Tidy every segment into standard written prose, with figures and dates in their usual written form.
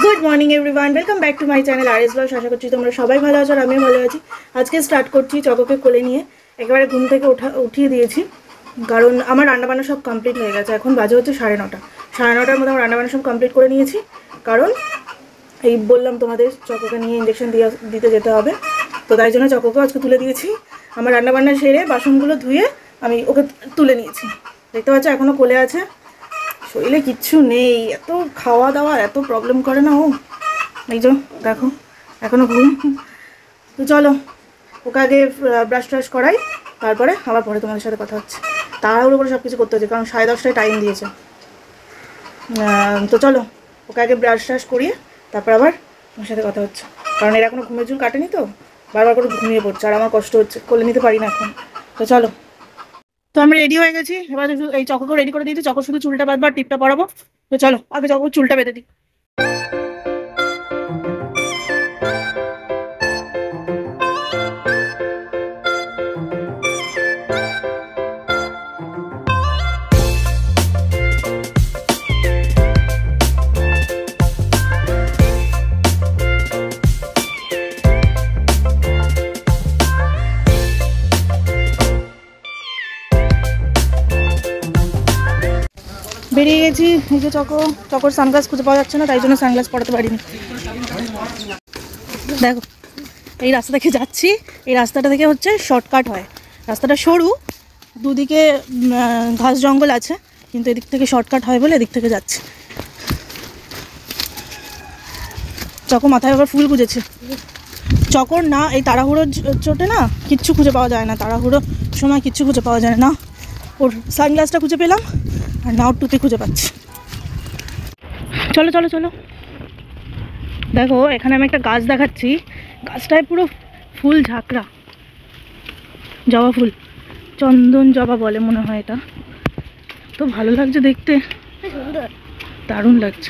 Good morning everyone, welcome back to my channel R S blog. আশা করছি তোমরা সবাই ভালো আছো আর আমিও ভালো আছি। আজকে স্টার্ট করছি চকোকে কোলে নিয়ে। একেবারে ঘুম থেকে উঠিয়ে দিয়েছি, কারণ আমার রান্নাবান্না সব কমপ্লিট হয়ে গেছে। এখন বাজে হচ্ছে 9:30। 9:30 মধ্যে আমার রান্নাবান্না সব কমপ্লিট করে নিয়েছি, কারণ এই বললাম তোমাদের চকোকে নিয়ে ইঞ্জেকশন দিতে যেতে হবে। তো তাই জন্য চকোকে আজকে তুলে দিয়েছি। আমার রান্নাবান্না সেরে বাসনগুলো ধুয়ে আমি ওকে তুলে নিয়েছি। দেখতে পাচ্ছ এখনও কোলে আছে, শরীরে কিচ্ছু নেই। এত খাওয়া দাওয়া এত প্রবলেম করে না ও, এই যে দেখো এখনও ঘুম। তো চলো ওকে আগে ব্রাশ ট্রাশ করাই, তারপরে আবার পরে তোমাদের সাথে কথা হচ্ছে। তাড়াহুড়ো করে সব কিছু করতে হচ্ছে, কারণ 10:30টায় টাইম দিয়েছে। তো চলো ওকে আগে ব্রাশ ট্রাশ করিয়ে তারপর আবার তোমার সাথে কথা হচ্ছে, কারণ এর এখনও ঘুমের চুল কাটেনি, তো বারবার করে ঘুমিয়ে পড়ছে আর আমার কষ্ট হচ্ছে, কোলে নিতে পারি না এখন। তো চলো, তো আমি রেডি হয়ে গেছি। এবার এই চকোকে রেডি করে দিয়েছি, চকো শুধু চুলটা বাঁধবার টিপটা পরাবো। তো চলো আগে চকো চুলটা বেঁধে দিই। বেরিয়ে গেছি। এই যে চকোর সানগ্লাস খুঁজে পাওয়া যাচ্ছে না, তাই জন্য সানগ্লাস পরাতে পারিনি। দেখো এই রাস্তা থেকে যাচ্ছি, এই রাস্তাটা থেকে হচ্ছে শর্টকাট হয়। রাস্তাটা সরু, দুদিকে ঘাস জঙ্গল আছে, কিন্তু এদিক থেকে শর্টকাট হয় বলে এদিক থেকে যাচ্ছি। চকো মাথায় আবার ফুল গুঁজেছে। চকর না এই তাড়াহুড়োর চোটে না কিচ্ছু খুঁজে পাওয়া যায় না, তাড়াহুড়োর সময় কিচ্ছু খুঁজে পাওয়া যায় না। ওর সানগ্লাসটা খুঁজে পেলাম আর না ওর টুপি খুঁজে পাচ্ছি। চলো চলো চলো, দেখো এখানে আমি একটা গাছ দেখাচ্ছি। গাছটায় পুরো ফুল ঝাঁকড়া, জবা ফুল, চন্দন জবা বলে মনে হয় এটা। তো ভালো লাগছে দেখতে, দারুণ লাগছে।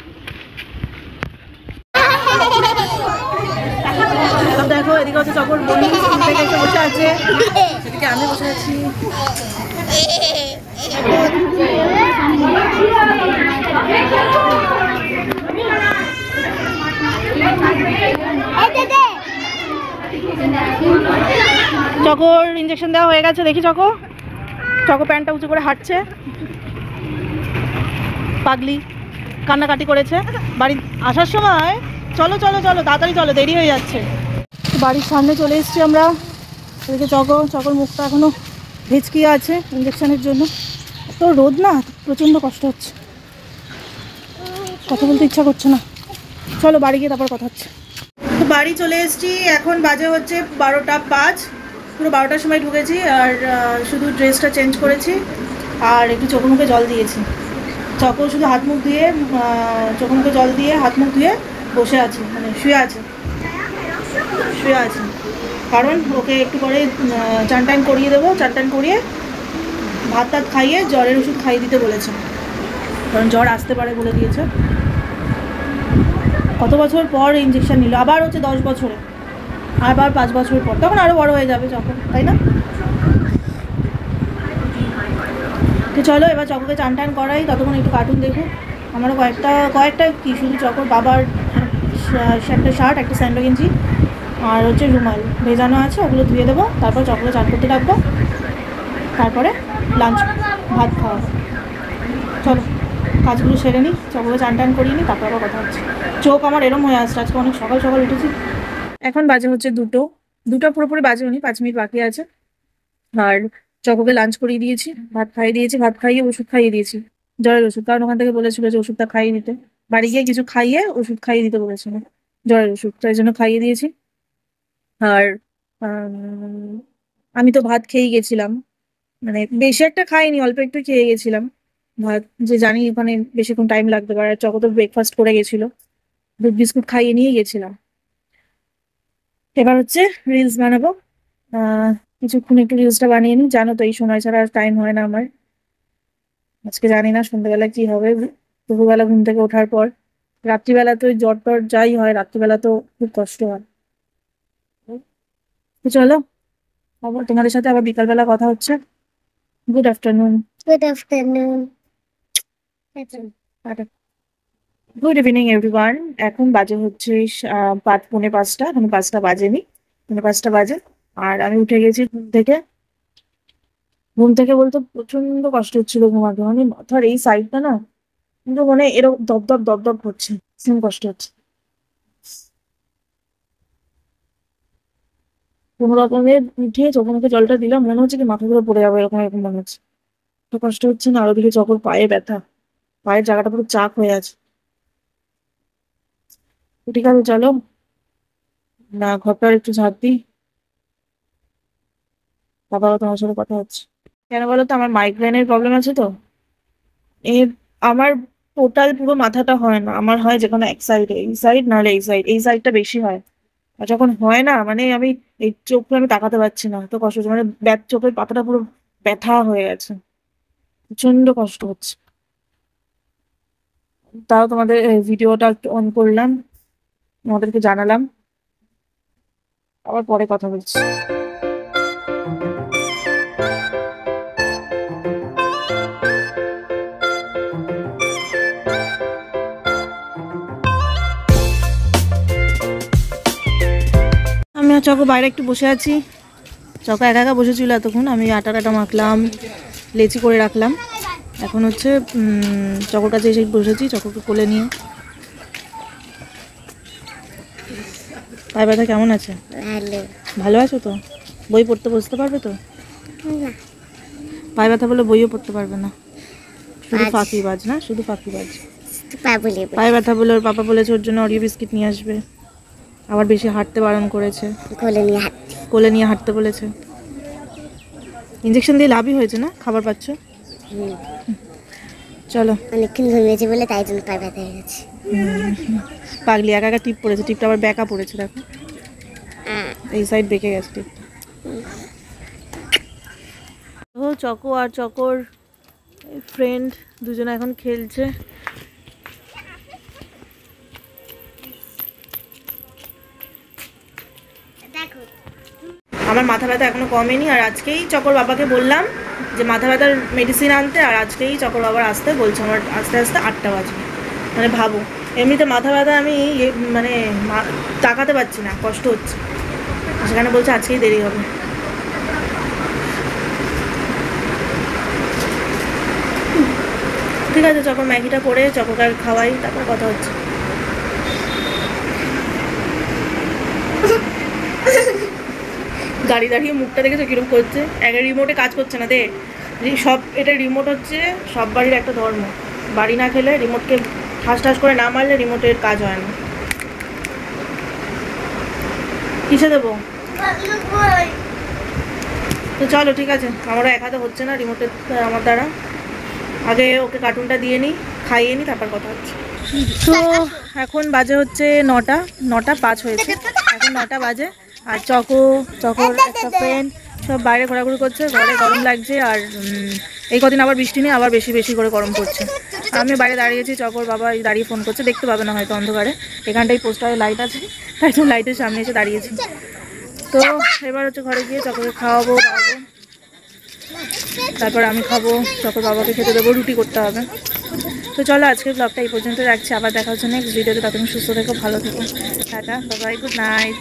দেখো এদিকে হচ্ছে চকর বনি থেকে এসে বসে আছে, সেদিকে আমি বসে আছি। চকর ইঞ্জেকশন দেওয়া হয়ে গেছে, দেখি চকো প্যান্টটা উঁচু করে হাঁটছে, পাগলি কান্নাকাটি করেছে। বাড়ি আসার সময় চলো চলো চলো তাড়াতাড়ি চলো, দেরি হয়ে যাচ্ছে। বাড়ির সামনে চলে এসেছি আমরা। এদিকে চকর মুখটা এখনো ভেচকিয়ে আছে ইঞ্জেকশনের জন্য। তো রোদ না, প্রচণ্ড কষ্ট হচ্ছে, কথা বলতে ইচ্ছা করছে না। চলো বাড়ি গিয়ে তারপর কথা হচ্ছে। তো বাড়ি চলে এসেছি, এখন বাজে হচ্ছে 12টা 5। পুরো 12টার সময় ঢুকেছি আর শুধু ড্রেসটা চেঞ্জ করেছি আর একটু চোখে মুখে জল দিয়েছি। চকো শুধু হাত মুখ ধুয়ে চোখে মুখে জল দিয়ে হাত মুখ ধুয়ে বসে আছে, মানে শুয়ে আছে, কারণ ওকে একটু পরে চান টান করিয়ে দেবো। চান টান করিয়ে ভাত টাত খাইয়ে জ্বরের ওষুধ খাইয়ে দিতে বলেছে, কারণ জ্বর আসতে পারে বলে দিয়েছে। কত বছর পর ইঞ্জেকশন নিল, আবার হচ্ছে 10 বছরে, আবার 5 বছর পর, তখন আরও বড় হয়ে যাবে যখন, তাই না? তো চলো এবার চকোকে চান টান করাই, ততক্ষণ একটু কার্টুন দেখুক। আমারও কয়েকটা কি শুধু চকোর বাবার একটা শার্ট, একটা স্যান্ডো গেঞ্জি আর হচ্ছে রুমাল ভেজানো আছে, ওগুলো ধুয়ে দেবো। তারপর চকোকে চান করতে রাখবো, তারপরে লাঞ্চ ভাত খাওয়া। চলো কাজগুলো সেরে নিই, চকোকে চান টান করিয়ে নিই, তারপর আবার কথা হচ্ছে। চোখ আমার এরম হয়ে আসছে, আজকে অনেক সকাল সকাল উঠেছি। এখন বাজে হচ্ছে 2টো পুরোপুরি বাজে উনি, 5 মিনিট বাকি আছে। আর চকোকে লাঞ্চ করিয়ে দিয়েছি, ভাত খাইয়ে দিয়েছি, ভাত খাইয়ে ওষুধ খাইয়ে দিয়েছি, জ্বরের ওষুধ, কারণ ওখান থেকে বলেছিল যে ওষুধটা খাইয়ে দিতে। বাড়ি গিয়ে কিছু খাইয়ে ওষুধ খাইয়ে দিতে বলেছিল, জ্বরের ওষুধ, তাই জন্য খাইয়ে দিয়েছি। আর আমি তো ভাত খেয়েই গেছিলাম, মানে বেশি একটা খাইনি, অল্প একটু খেয়ে গেছিলাম ভাত, যে জানি ওখানে বেশিক্ষণ টাইম লাগতে পারে। আর চকো তো ব্রেকফাস্ট করে গেছিল, দুধ বিস্কুট খাইয়ে নিয়ে গেছিলাম। এবার হচ্ছে রিলস বানাবো, আহ কিছুক্ষণ একটু রিলসটা বানিয়ে নিই। জানো তো এই সময় ছাড়া আর টাইম হয় না আমার। আজকে জানি না সন্ধ্যাবেলা কি হবে, দুপুরবেলা ঘুম থেকে ওঠার পর। রাত্রিবেলা তো জ্বর টর যাই হয়, রাত্রিবেলা তো খুব কষ্ট হয়। তো চলো আবার তোমাদের সাথে আবার বিকালবেলা কথা হচ্ছে। Good afternoon. Good afternoon. Tata. Good evening everyone. এখন বাজে হচ্ছে 5:45, এখন 5টা বাজেনি, 5:45 বাজে। আর আমি উঠে গেছি ঘুম থেকে বলতে প্রচন্ড কষ্ট হচ্ছিল ঘুমাতে, মানে মাথার এই সাইডটা না কিন্তু মানে এরকম দপদপ দপদপ করছে, ভীষণ কষ্ট হচ্ছে। কোনো রকমে উঠে চোখে মুখে জলটা দিলাম, মনে হচ্ছে কি মাথা ধরে পড়ে যাবে, এরকম এরকম মনে হচ্ছে। তো কষ্ট হচ্ছে না, আরো দিকে চকর পায়ে ব্যথা, পায়ের জায়গাটা পুরো চাক হয়ে আছে। তো ঠিক আছে চলো না, ঘরটা একটু ঝাড় দিই, তারপর তোমার সাথে কথা হচ্ছে। কেন বলো তো, আমার মাইগ্রেনের প্রবলেম আছে তো। এ আমার টোটাল পুরো মাথাটা হয় না, আমার হয় যেখানে এক সাইড, এই সাইড নাহলে এই সাইড, এই সাইডটা বেশি হয়। আর যখন হয় না মানে আমি এই চোখে আমি তাকাতে পারছি না, তো কষ্ট হচ্ছে, মানে চোখের পাতাটা পুরো ব্যথা হয়ে গেছে, প্রচন্ড কষ্ট হচ্ছে। তাও তোমাদের ভিডিওটা একটু অন করলাম, তোমাদেরকে জানালাম, আবার পরে কথা বলছি। আমি আর চকো বাইরে একটু বসে আছি। চকো একা একা বসেছিল এতক্ষণ, আমি আটা টাটা মাখলাম, লেচি করে রাখলাম। এখন হচ্ছে চকোর কাছে এসে বসেছি, চকোকে কোলে নিয়ে। পায়ে ব্যথা কেমন আছে? ভালো। ভালো আছো তো? বই পড়তে বসতে পারবে তো? না, পায়ে ব্যথা বলে বইও পড়তে পারবে না, শুধু আজ ফাঁকিবাজ, না শুধু ফাঁকিবাজ। পাবলি পায়ে ব্যথা বলে ওর পাপা বলেছে ওর জন্য অরিও বিস্কিট নিয়ে আসবে, আবার বেশি হাঁটতে বারণ করেছে, কোলে নিয়ে হাত। কোলে নিয়ে হাঁটতে বলেছে। ইঞ্জেকশন দিয়ে লাভই হয়েছে না, খাবার পাচ্ছ। চলো। অনেকক্ষণ ঘুমিয়েছি বলে তাই জন্য পায়ে ব্যথা হয়ে গেছে। পাগলি একা একা টিপ পড়েছে, টিপটা আবার বেঁকা পড়েছে, দেখো এই সাইড বেঁকে গেছে টিপ। ও চকো আর চকোর ফ্রেন্ড দুজনে এখন খেলছে। দেখো, আমার মাথা ব্যথা এখনো কমেনি, আর আজকেই চকর বাবাকে বললাম যে মাথা ব্যথার মেডিসিন আনতে, আর আজকেই চকর বাবার আসতে বলছে আমার, আস্তে আস্তে 8টা বাজবে। মানে ভাবো, এমনিতে মাথা ব্যথা আমি মানে তাকাতে পারছি না, কষ্ট হচ্ছে, সেখানে বলছে আজকেই দেরি হবে। ঠিক আছে, চকর ম্যাগিটা করে চকোকে খাওয়াই, তারপর কথা হচ্ছে। গাড়ি দাঁড়িয়ে মুখটা দেখেছো কিরম করছে, একটা রিমোটে কাজ করছে না দে। সব এটা রিমোট হচ্ছে সব বাড়ির একটা ধর্ম, বাড়ি না খেলে রিমোটকে ঠাস ঠাস করে না মারলে রিমোটের কাজ হয় না। কিসে দেবো? তো চলো ঠিক আছে, আমারও এক হাতে হচ্ছে না রিমোটের আমার দ্বারা, আগে ওকে কার্টুনটা দিয়ে নিই, খাইয়ে নিই, তারপর কথা হচ্ছে। তো এখন বাজে হচ্ছে 9টা 5 হয়েছে, এখন 9টা বাজে। আর চকর একটা ফ্রেন্ড সব বাইরে ঘোরাঘুরি করছে, ঘরে গরম লাগছে। আর এই কদিন আবার বৃষ্টি নেই, আবার বেশি বেশি করে গরম পড়ছে। আমি বাইরে দাঁড়িয়েছি, চকর বাবা দাঁড়িয়ে ফোন করছে, দেখতে পাবে না হয়তো অন্ধকারে, এখানটাই পোস্টারে লাইট আছে, তাই তো লাইটের সামনে এসে দাঁড়িয়েছি। তো এবার হচ্ছে ঘরে গিয়ে চকরকে খাওয়াবো, তারপর আমি খাবো, চকর বাবাকে খেতে দেবো, রুটি করতে হবে। তো চলো আজকের ব্লগটা এই পর্যন্ত রাখছি, আবার দেখা হচ্ছে নেক্সট ভিডিওতে। ততক্ষণ সুস্থ থেকো, ভালো থেকো, tata, bye bye, good night.